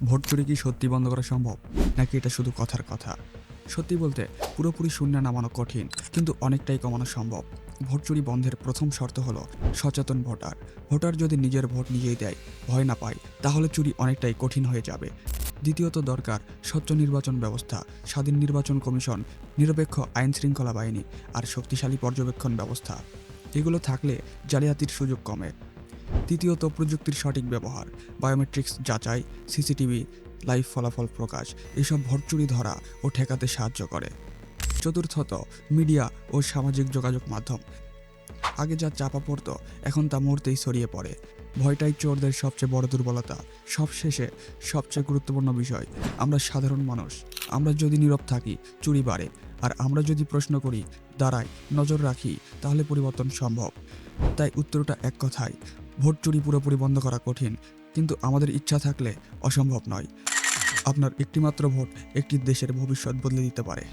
Vote চুরি কি সত্যি বন্ধ করা সম্ভব, নাকি এটা শুধু কথার কথা? সত্যি বলতে পুরোপুরি শূন্যে নামানো কঠিন, কিন্তু অনেকটাই কমানো সম্ভব। ভোট চুরি বন্ধের প্রথম শর্ত হলো সচেতন ভোটার। ভোটার যদি নিজের ভোট নিজেই দেয়, ভয় না পায়, তাহলে চুরি অনেকটাই কঠিন হয়ে যাবে। দ্বিতীয়ত দরকার স্বচ্ছ নির্বাচন ব্যবস্থা, স্বাধীন নির্বাচন কমিশন, নিরপেক্ষ আইন শৃঙ্খলা বাহিনী আর শক্তিশালী পর্যবেক্ষণ ব্যবস্থা। এগুলো থাকলে জালিয়াতির সুযোগ কমে। তৃতীয়ত প্রযুক্তির সঠিক ব্যবহার, বায়োমেট্রিক্স যাচাই, সিসিটিভি, লাইভ ফলাফল প্রকাশ, এসব ভোট চুরি ধরা ও ঠেকাতে সাহায্য করে। চতুর্থত মিডিয়া ও সামাজিক যোগাযোগ মাধ্যম। আগে যা চাপা পড়তো, এখন তা মুহূর্তেই ছড়িয়ে পড়ে। ভয়টাই চোরদের সবচেয়ে বড় দুর্বলতা। সবশেষে সবচেয়ে গুরুত্বপূর্ণ বিষয়, আমরা সাধারণ মানুষ। আমরা যদি নীরব থাকি, চুরি বাড়ে। আর আমরা যদি প্রশ্ন করি, দাঁড়াই, নজর রাখি, তাহলে পরিবর্তন সম্ভব। তাই উত্তরটা এক কথায়, ভোট চুরি পুরোপুরি বন্ধ করা কঠিন, কিন্তু আমাদের ইচ্ছা থাকলে অসম্ভব নয়। আপনার একটিমাত্র ভোট একটি দেশের ভবিষ্যৎ বদলে দিতে পারে।